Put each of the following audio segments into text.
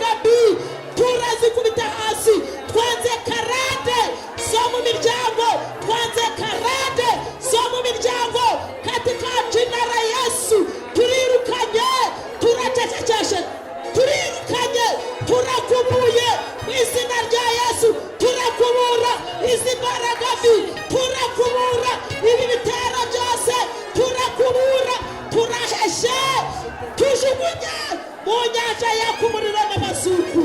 gabi turazikubita hasi. Twanze karande zo mu miryango, twanze karande zo mu miryango katika jina la Yesu. Turirukanye, turacecekeshe, turirukanye, turakubuye mu izina rya Yesu. Turakubura izi mbaraga mbi, turakubura ibi bitero byose, turakubura, turaheshe, tujugunye mu nyanja yaka umuriro n'amazuku.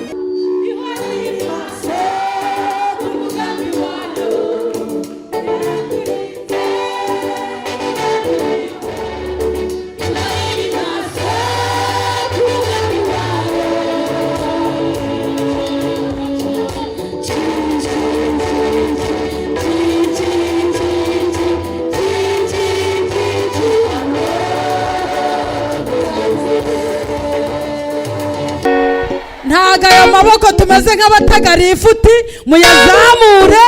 ntago ayo maboko tumeze nk'abatagariye ifuti, muyazamure.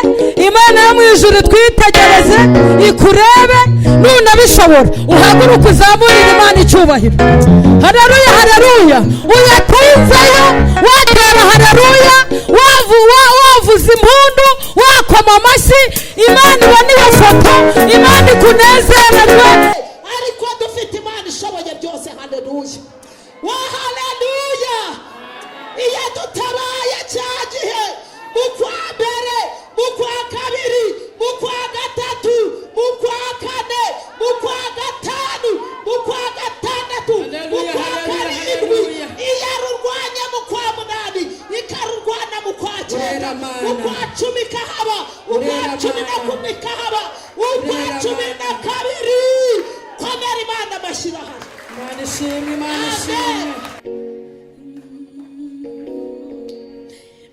Imana yo mu ijuru twitegereze, ikurebe, nunabishobora uhaguruke uzamurire Imana icyubahiro. Haleluya, haleluya. Uyatinzeyo watera haleluya, wavuza impundu, wakoma amashyi. Imana ibona iyo foto, Imana ikunezererwe. Ariko dufite Imana ishoboye byose. Haleluya, wa haleluya. Iyo dutabaye cya gihe, mu kwa mbere, mu kwa kabiri, mu kwa gatatu, mu kwa kane, mu kwa gatanu, mu kwa gatandatu, mu kwa karindwi, iyo arurwanya mu kwa munani, ikarurwana mu kwa cyenda, mu kwa cumi kahaba, mu kwa cumi na kumwe kahaba, mu kwa cumi na kabiri. Komera Imana amashyi ahari. Imana ishimwe, Imana ishimwe.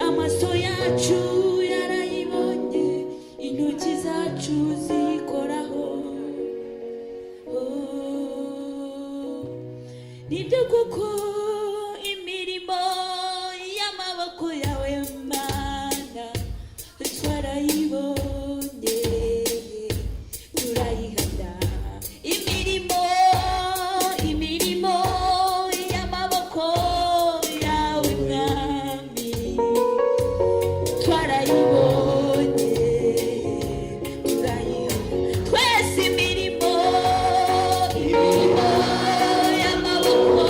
Amaso yacu yarayibonye, intoki zacu zikoraho. Nibyo kuko imirimo y'amaboko yawe Mana twarayibonye, turayihamya. Imirimo y'amaboko yawe Mwami twarayibonye, turayihamya. Twese imirimo y'amaboko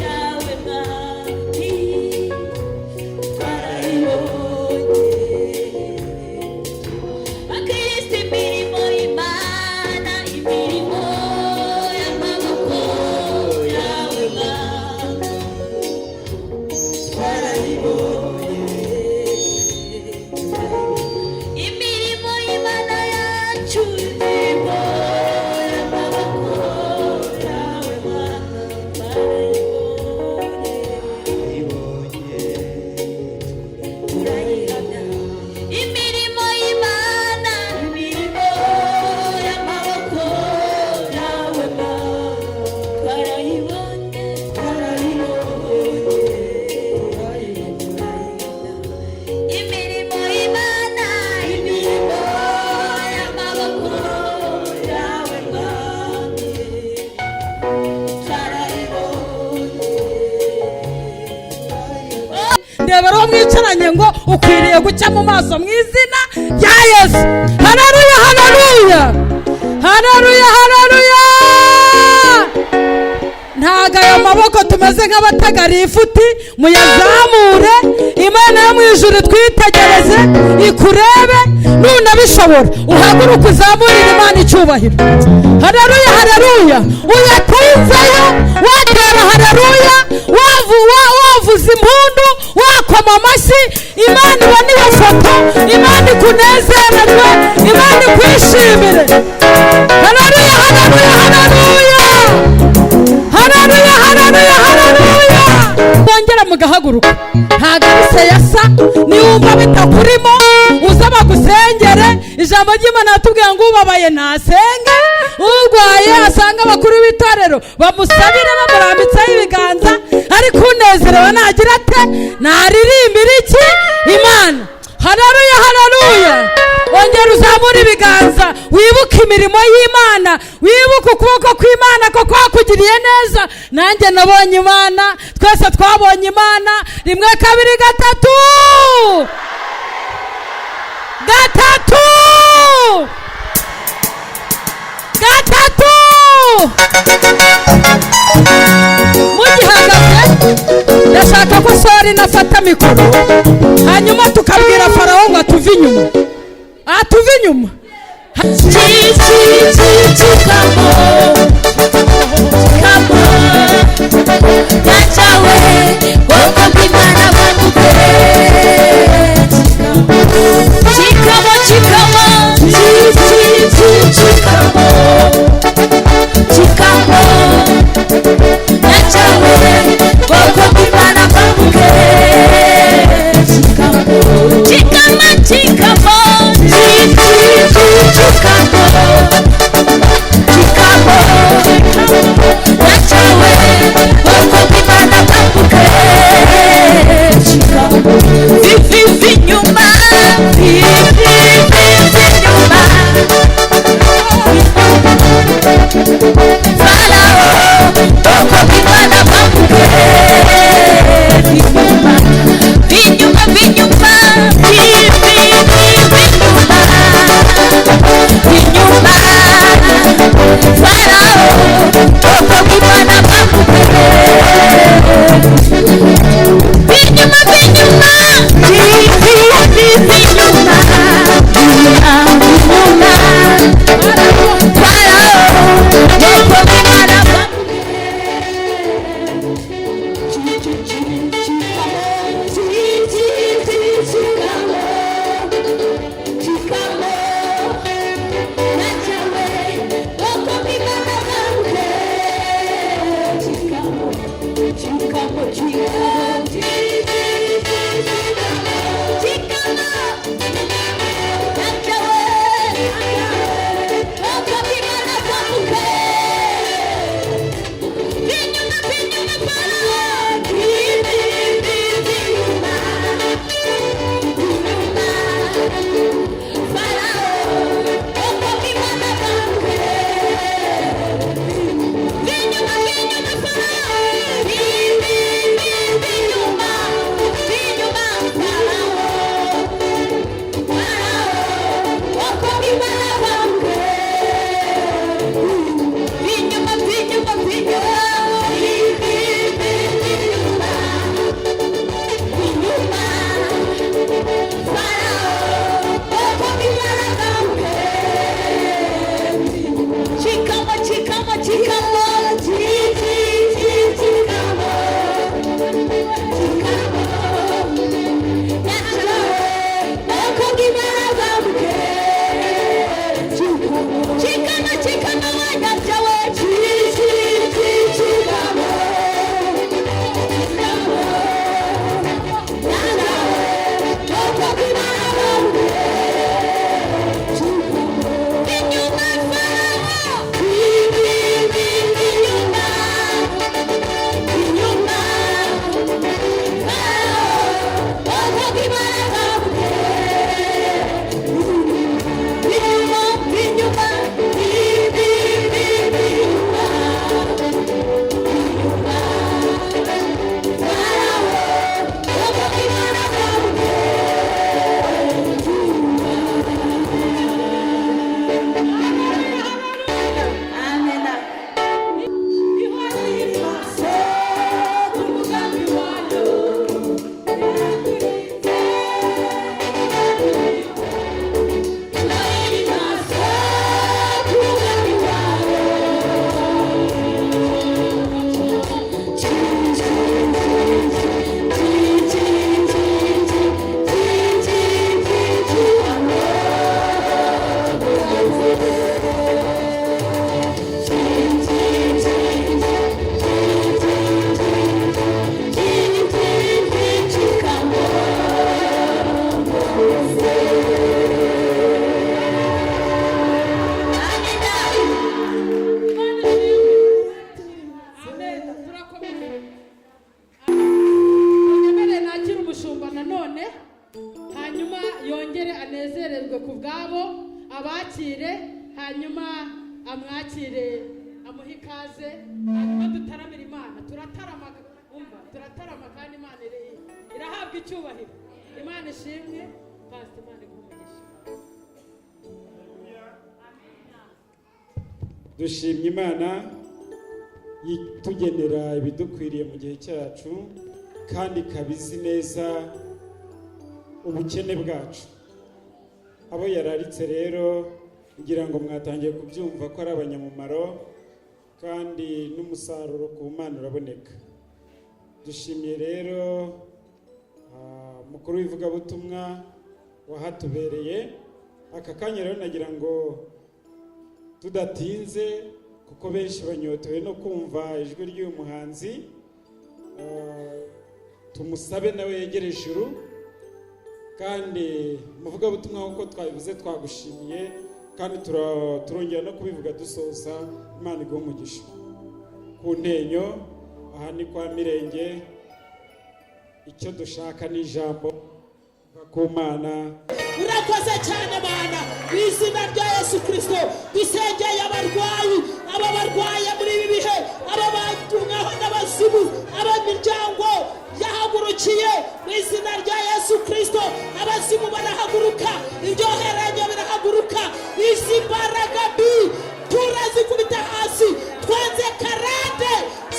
yawe Mwami twarayibonye. Bakristo imirimo y'Imana, imirimo y'amaboko yawe Mwami twarayibonye. Imirimo y'Imana yacu, imirimo y'amaboko yawe Mwami twarayibonye, turayihamya. Imirimo y'Imana, imirimo y'amaboko yawe Mwami twarayibonye, imirimo y'Imana, imirimo y'amaboko yawe Mwami twarayibonye. Ndebera uwo mwicaranye ngo ukwiriye guca mu maso mu izina rya Yesu. Haleluya, haleluya, haleluya, haleluya. Ntago ayo maboko tumeze nk'abatagariye ifuti, muyazamure. Imana yo mu ijuru twitegereze, ikurebe, nunabishobora uhaguruke uzamurire Imana icyubahiro. Haleluya, haleluya. Uyatinzeyo watera haleluya, wavuza impundu, wakoma amashyi. Imana ibona iyo foto, Imana ikunezererwe, Imana ikwishimire. Haleluya, haleluya, haleluya, haleluya, haleluya, haleluya. Bongera mugahaguruka. Ntago ari seyasa, niwumva bitakurimo uza bagusengere. Ijambo ry'Imana yatubwiye ngo ubabaye ntasenge, urwaye asanga abakuru b'itorero bamusabire bamurambitseho ibiganza. Ariko unezerewe nagira ate? Naririmbira iki? Imana. Haleluya, haleluya. Ongera uzamura ibiganza wibuke imirimo y'Imana, wibuke ukuboko kw'Imana ko kwakugiriye neza. Nanjye nabonye Imana, twese twabonye Imana. Rimwe, kabiri, gatatu. Gatatu. Gatatu. Mugihagaze ndashaka ko sori nafata mikoro, hanyuma tukabwira Farawo ngo atuve inyuma. Atuve inyuma. hanyuma amwakire amuhe ikaze, hanyuma dutaramira Imana. Turatarama kandi Imana irahabwa icyubahiro. Imana ishimwe. Pastor, Imana iguhe. dushimye Imana itugenera ibidukwiriye mu gihe cyacu kandi ikabizi neza ubukene bwacu. Abo yararitse rero ngira ngo mwatangiye kubyumva ko ari abanyamumaro kandi n'umusaruro ku Mana uraboneka. Dushimiye rero mukuru w'ivugabutumwa wahatubereye. Aka kanya rero nagira ngo tudatinze kuko benshi banyotewe no kumva ijwi ry'uyu muhanzi, tumusabe nawe yegere ijuru. Kandi muvugabutumwa nk'uko twabivuze twagushimiye kandi turongera no kubivuga dusoza. Imana iguhe umugisha. Ku Ntenyo aha ni kwa Mirenge, icyo dushaka ni ijambo ku Mana. Urakoze cyane Mana, mu izina rya Yesu Kristo dusengeye abarwayi, aba barwaye muri ibi bihe, aba batumwaho n'abazimu, aba miryango yahagurukiye mu izina rya Yesu Kristo. Abazimu barahaguruka, ibyoheranye birahaguruka, izi mbaraga mbi turazikubita hasi. Twanze karande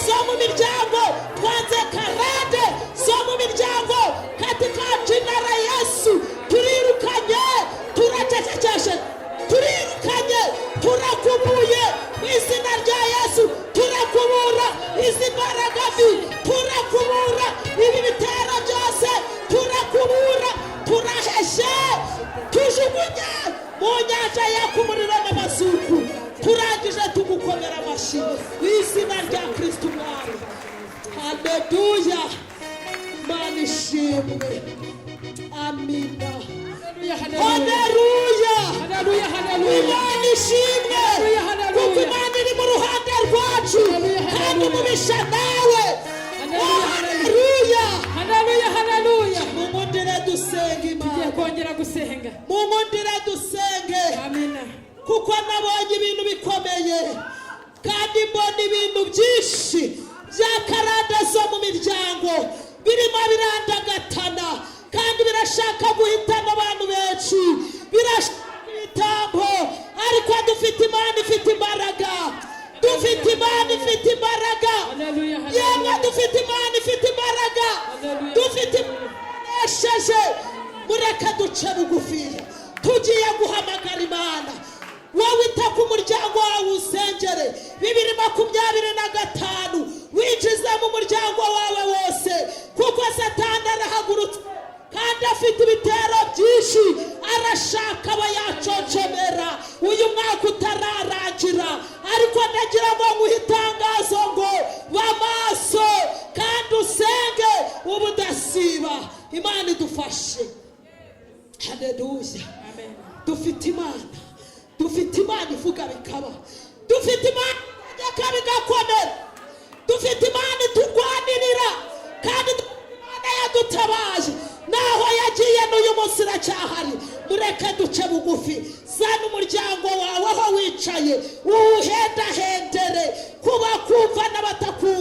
zo mu miryango, twanze karande zo mu miryango katika jina la Yesu. Turirukanye, turacecekeshe, turirukanye, turakubuye mu izina rya Yesu. Turakubura izi mbaraga mbi, turakubura ibi bitero byose, turakubura, turaheshe, tujugunye mu nyanja yaka umuriro n'amazuku. Turangije tugukomera amashyi mu izina rya Kristo Umwami. Haleluya, Mana ishimwe. Amina. Haleluya, Imana ishimwe kuko Imana iri mu ruhande rwacu kandi umubisha nawe. Haleluya. Mungundire dusenge Imana, kongera gusenga. mungundire dusenge. Amina. Kuko nabonye ibintu bikomeye kandi mbona ibintu byinshi bya karande zo mu miryango birimo birandagatana kandi birashaka guhitana abantu benshi, birashaka ibitambo. Ariko dufite Imana ifite imbaraga, dufite Imana ifite imbaraga. Yemwe dufite Imana ifite imbaraga, dufite Imana. Mureke duce bugufi, tugiye guhamagara Imana. Wowe ita ku muryango wawe usengere 2025 winjize mu muryango wawe wose, kuko Satani arahagurutse kandi afite ibitero byinshi, arashaka abayacocomera uyu mwaka utararangira. Ariko ndagira ngo nguhe itangazo ngo bamaso kandi usenge ubudasiba. Imana idufashe. Haleluya. Dufite Imana, dufite Imana ivuga bikaba, dufite Imana itegeka bigakomera, dufite Imana iturwanirira kandi Imana yadutabaje. Naho yagiye n'uyu munsi iracyahari. Mureke duce bugufi, zana umuryango wawe aho wicaye uwuhendahendere, kuba kumva n'abatakumva.